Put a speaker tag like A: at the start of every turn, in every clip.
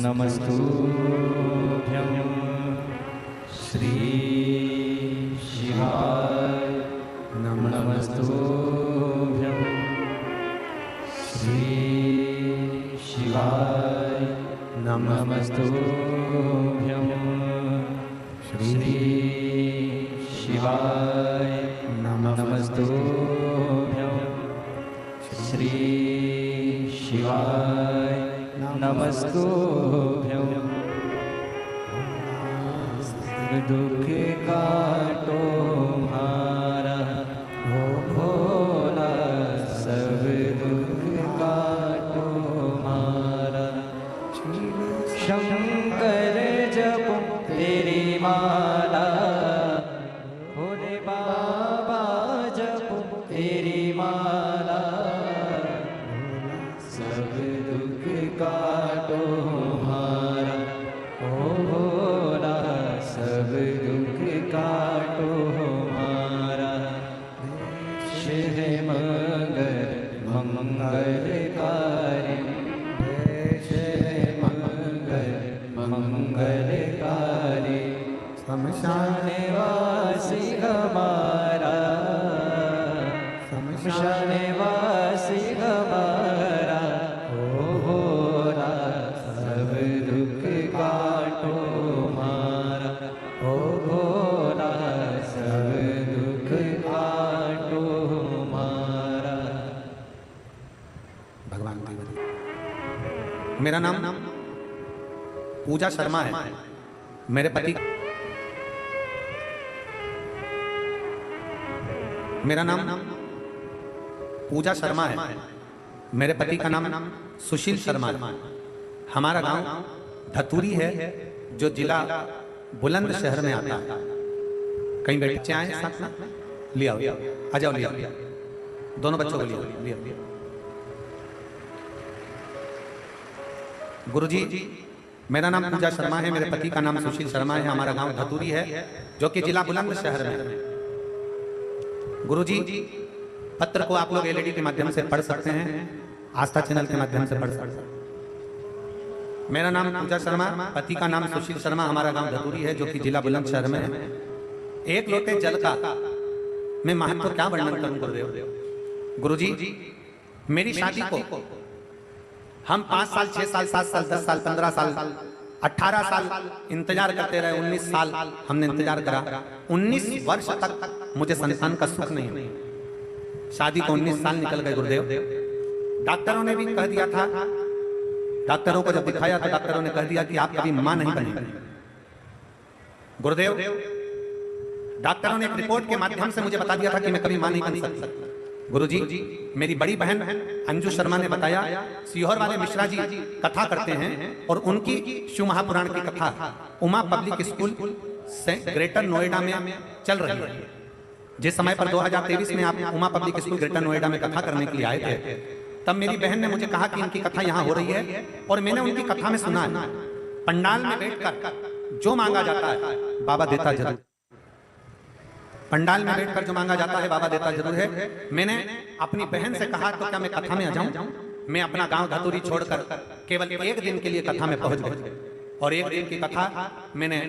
A: नमस्तुभ्यं श्री शिवाय नमस्तुभ्यं श्री शिवाय नमस्तुभ्यं श्री शिवाय नमस्तुभ्यं श्री शिवाय नमस्तुभ्यं दुख काटो हमारा हो भोला, सब दुख काटो हमारा। शंकर जप तेरी माला, भोले बाबा जप तेरी माला, सब दुख काटो हमारा ओ भोला, सब दुख काटो हमारा। शिव मंगल मंगलकारी, शिव मंगल मंगलकारी, शमशान वासी हमारा, शमशान वासी हमारा ओ भोला, सब दुख काटो हमारा ओ भोला, सब दुख काटो हमारा।
B: भगवान की मेरा नाम पूजा शर्मा है। मेरे पति मेरा नाम पूजा शर्मा है। मेरे पति का नाम सुशील शर्मा है। हमारा गांव धतूरी है, जो जिला बुलंदशहर में आता है। कहीं बच्चे आए साथ में, लिया आ जाओ, लिया दोनों बच्चों को लिया। गुरुजी, मेरा नाम पूजा शर्मा है। मेरे पति का नाम सुशील शर्मा है। हमारा गांव धतूरी है, जो कि जिला बुलंदशहर में है। गुरुजी, पत्र को आप लोग एलईडी के माध्यम से पढ़ सकते हैं, आस्था चैनल के माध्यम से पढ़ सकते हैं। मेरा नाम पूजा शर्मा, पति का नाम सुशील शर्मा। हमारा गांव धतूरी है, जो कि जिला बुलंदशहर में है। एक लोटे जल का मैं महत्व क्या वर्णन करूं गुरुदेव। गुरुजी, मेरी शादी को हम 5 साल, 6 साल, 7 साल, 10 साल, 15 साल, 18 साल इंतजार करते रहे। 19 साल हमने इंतजार करा। 19 वर्ष तक मुझे संतान का सुख नहीं हुआ। शादी को 19 साल निकल गए गुरुदेव। डॉक्टरों ने भी कह दिया था, डॉक्टरों को जब दिखाया तो डॉक्टरों ने कह दिया कि आप कभी मां नहीं बनेंगे। गुरुदेव, डॉक्टरों ने एक रिपोर्ट के माध्यम से मुझे बता दिया था कि मैं कभी मां नहीं बन सकता। गुरुजी, मेरी बड़ी बहन अंजू शर्मा ने बताया, सीहोर वाले मिश्रा जी कथा करते हैं और उनकी शिव महापुराण की कथा उमा पब्लिक स्कूल से ग्रेटर नोएडा में चल रही है। जिस समय पर 2023 में आप Uma public school greater Noida में कथा करने के लिए आए थे, तब मेरी बहन ने मुझे कहा कि इनकी कथा यहाँ हो रही है। और मैंने उनकी कथा में सुना है, पंडाल में बैठकर जो मांगा जाता है बाबा देता जरूर। पंडाल में बैठकर जो मांगा जाता है बाबा देता जरूर है। मैंने अपनी बहन से कहा तो क्या मैं कथा में आ जाऊं। मैं अपना गांव धतूरी छोड़कर केवल एक दिन के लिए कथा में पहुंच गया। और एक दिन की कथा मैंने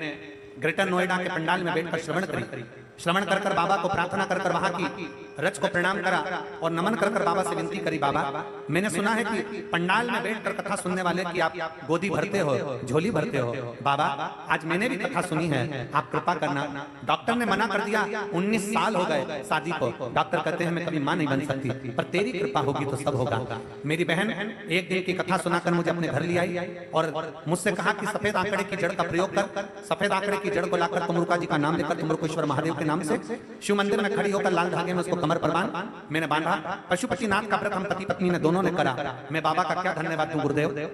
B: ग्रेटर नोएडा के पंडाल में बैठकर श्रवण करी। श्रवण कर बाबा को प्रार्थना कर वहां की रच को प्रणाम करा और नमन कर बाबा से विनती करी, बाबा मैंने सुना है कि पंडाल में बैठकर कथा सुनने वाले की आप गोदी भरते हो, झोली भरते हो। बाबा आज मैंने भी कथा सुनी है, आप कृपा करना। डॉक्टर ने मना कर दिया, 19 साल हो गए शादी को। डॉक्टर कहते हैं मैं कभी मां नहीं बन सकती, पर तेरी कृपा होगी तो सब होगा। मेरी बहन एक दिन की कथा सुनाकर मुझे अपने घर ले आई और मुझसे कहा कि सफेद आंकड़े की जड़ का प्रयोग कर। सफेद आंकड़े की जड़ को लाकर तुमरुका जी का नाम लेकर तुमरुकेश्वर महादेव के नाम से शिव मंदिर में खड़ी होकर लाल धागे में उसको कमर पर बांध। मैंने बांधा। पशुपतिनाथ का व्रत हम पति पत्नी ने दोनों ने करा। मैं बाबा का क्या धन्यवाद दूं गुरुदेव।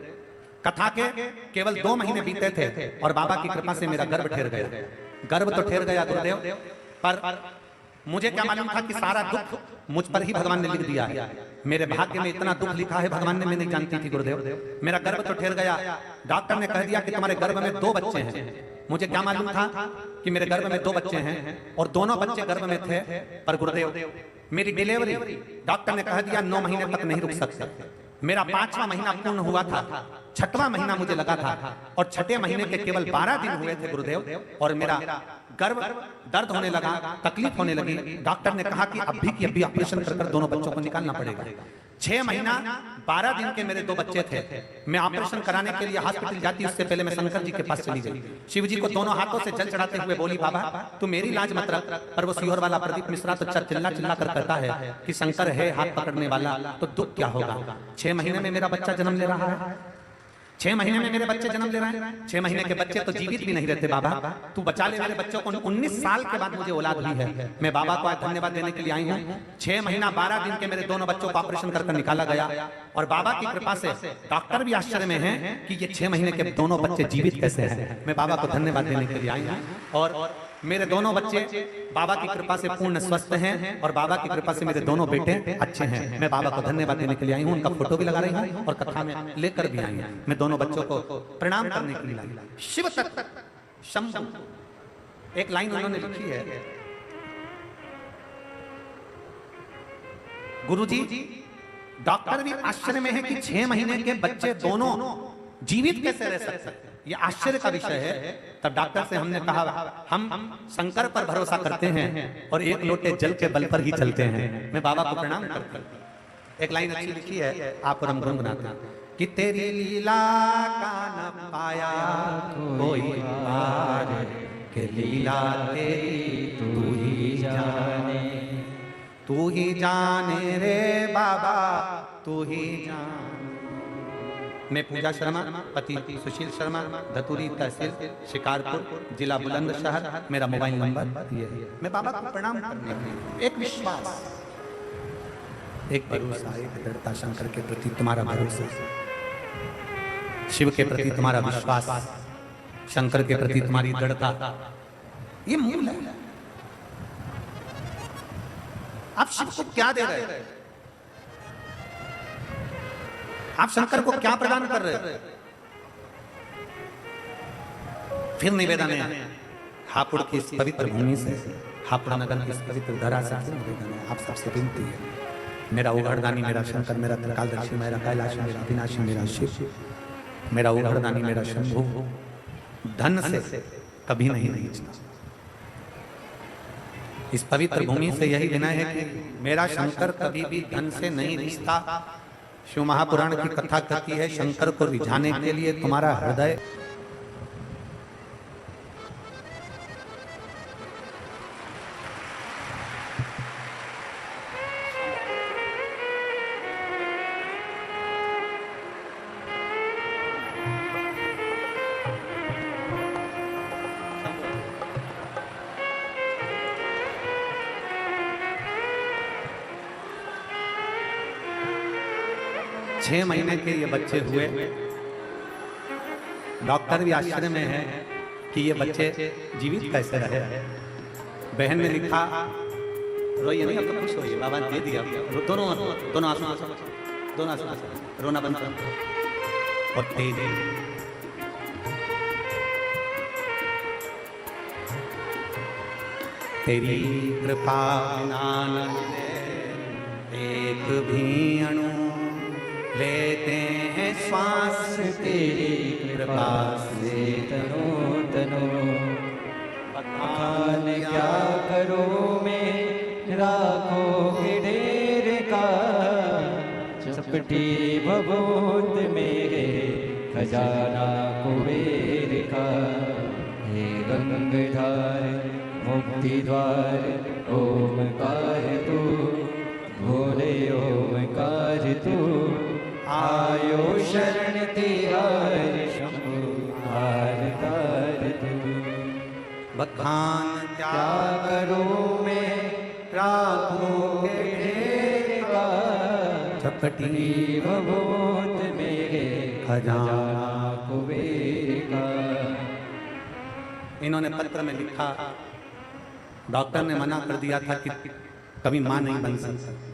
B: कथा के केवल 2 महीने बीते थे और बाबा की कृपा से मेरा गर्भ ठहर गया। गर्भ तो ठहर गया गुरुदेव, पर मुझे क्या मालूम था कि सारा दुख मुझ पर ही भगवान ने लिख दिया है। मेरे भाग्य में इतना दुख लिखा है भगवान ने, मैं नहीं जानती थी गुरुदेव। मेरा गर्भ तो ठहर गया। डॉक्टर ने कह दिया कि तुम्हारे गर्भ में 2 बच्चे हैं। मुझे क्या मालूम था कि मेरे गर्भ में 2 बच्चे हैं और दोनों बच्चे गर्भ में थे, पर गुरुदेव मेरी डिलीवरी डॉक्टर ने कह दिया 9 महीने तक नहीं रुक सकते। मेरा 5वां महीना पूर्ण हुआ था, 6वां महीना मुझे लगा था और 6ठे महीने के केवल 12 दिन हुए थे गुरुदेव, और मेरा गर्भ दर्द होने लगा, तकलीफ होने लगी। डॉक्टर ने कहा कि अभी की अभी ऑपरेशन कर दोनों बच्चों को निकालना पड़ेगा। 6 महीना 12 दिन के मेरे 2 बच्चे थे। मैं ऑपरेशन कराने के लिए हॉस्पिटल जाती, उससे पहले मैं शंकर जी के पास चली गई। शिव जी को दोनों हाथों से जल चढ़ाते हुए बोली, बाबा तू मेरी लाज मत रख। पर वो सीहोर वाला प्रदीप मिश्रा तो चिल्ला चिल्ला कर कहता है कि शंकर है हाथ पकड़ने वाला, तो दुख क्या होगा। 6 महीने में मेरा बच्चा जन्म ले रहा है, 6 महीने में मेरे बच्चे जन्म ले रहे हैं। 6 महीने के बच्चे तो जीवित भी नहीं रहते। बाबा तू बचा ले मेरे बच्चों को। 19 साल के बाद मुझे औलाद हुई है। मैं बाबा को आज धन्यवाद देने के लिए आई हूँ। 6 महीना 12 दिन के मेरे दोनों बच्चों को ऑपरेशन कर निकाला गया, और बाबा की कृपा से डॉक्टर भी आश्चर्य में हैं कि ये 6 महीने के दोनों बच्चे जीवित कैसे हैं। मैं बाबा को धन्यवाद देने के लिए आई हूँ, और मेरे दोनों बच्चे बाबा की कृपा से पूर्ण स्वस्थ हैं, और बाबा की कृपा से मेरे दोनों बेटे अच्छे हैं। मैं बाबा को धन्यवाद देने के लिए आई हूँ। उनका फोटो भी लगा रही हूँ और कथा में लेकर भी आई हूँ। मैं दोनों बच्चों को प्रणाम करने के लिए आई। शिव तत्व शंभु, एक लाइन उन्होंने लिखी है, गुरुजी डॉक्टर भी आश्चर्य में है कि 6 महीने के बच्चे दोनों जीवित कैसे रह सकते हैं, ये आश्चर्य का विषय है। तब डॉक्टर से हमने कहा हम शंकर पर भरोसा करते हैं और एक लोटे जल के बल पर ही चलते हैं। मैं बाबा को प्रणाम करता हूं। एक लाइन अच्छी लिखी है, आप और हम गुनगुनाते हैं कि तेरी लीला का न पाया कोई पार, के लीला तेरी तू ही जाने, तू ही जाने रे बाबा तू ही जाने। मैं पूजा शर्मा, पति सुशील शर्मा, धतूरी तहसील शिकारपुर, जिला बुलंदशहर। मेरा मोबाइल नंबर ये है। मैं बाबा को प्रणाम करने के लिए, एक विश्वास, एक भरोसा, एक दृढ़ता, शंकर के प्रति तुम्हारा भरोसा, शिव के प्रति तुम्हारा विश्वास, शंकर के प्रति तुम्हारी दृढ़ता, ये मूल है। आप शिव को क्या दे रहे हैं? आप शंकर को क्या प्रदान कर रहे हैं? फिर निवेदन है हापुड़ की इस पवित्र भूमि से, हापुड़ नगर की इस पवित्र धरा से निवेदन है, आप सबसे विनती है, मेरा उघड़दानी मेरा शंकर, मेरा त्रिकालदर्शी, मेरा कैलाश, मेरा अविनाशी, मेरा शिव, मेरा उघड़दानी मेरा शंभु, धन से कभी नहीं नीचना। इस पवित्र भूमि से यही विनय है कि मेरा शंकर कभी भी धन से नहीं रिश्ता। शिव महापुराण की कथा कहती है शंकर को रिझाने के लिए तुम्हारा हृदय छह महीने के ये बच्चे हुए। डॉक्टर भी आश्चर्य में है कि ये बच्चे जीवित कैसे रहे। बहन ने लिखा, रोइए नहीं, अब तो खुश होइए, बाबा दे दिया। दोनों आंसू रोना बंद कर और तेज तेरी कृपा एक भी अणु लेते हैं श्वास तेरी कृपा से
A: तनो तनो। बखान क्या करो मैं राखों ढेर का, चपटी भभूत मेरे खजाना कुबेर का। हे गंगाधार मुक्ति द्वार ओमकार तू, भोले ओमकार तू। आयो शरण तिहार शंभु हार तार तू।
B: बखान
A: क्या करो मैं राखों के ढेर का,
B: चपटी
A: भभूत मेरे खजाना कुबेर का।
B: इन्होंने पत्र में लिखा, डॉक्टर ने मना कर दिया था कि कभी मां नहीं बन सकती।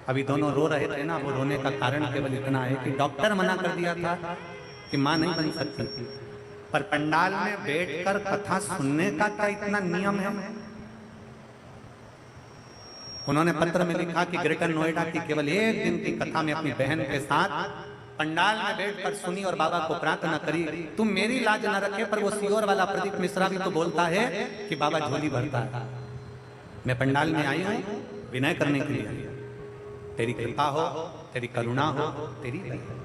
B: अभी दोनों रो रहे थे ना, वो रोने का कारण केवल इतना है कि डॉक्टर मना कर दिया था कि मां नहीं बन सकती, पर पंडाल में बैठकर कथा सुनने का क्या इतना नियम है? उन्होंने पत्र में लिखा कि ग्रेटर नोएडा की केवल एक दिन की कथा में अपनी बहन के साथ पंडाल में बैठकर सुनी और बाबा को प्रार्थना करी, तुम मेरी लाज न रखे पर वो सीहोर वाला प्रदीप मिश्रा भी तो बोलता है कि बाबा झोली भरता है। मैं पंडाल में आई हूं विनय करने के लिए, तेरी कृपा हो, तेरी करुणा हो, तेरी दया।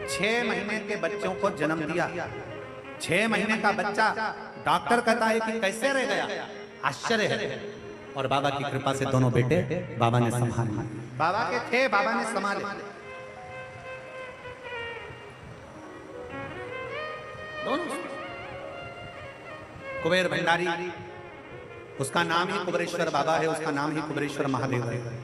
B: 6 महीने के बच्चों को जन्म दिया, 6 महीने का बच्चा डॉक्टर कहता है कि कैसे रह गया, आश्चर्य है। और बाबा की कृपा से दोनों बेटे बाबा ने संभाले, बाबा के थे, बाबा ने संभाले दोनों। कुबेर भंडारी, उसका नाम ही कुबेरेश्वर बाबा है, उसका नाम ही कुबेरेश्वर महादेव है।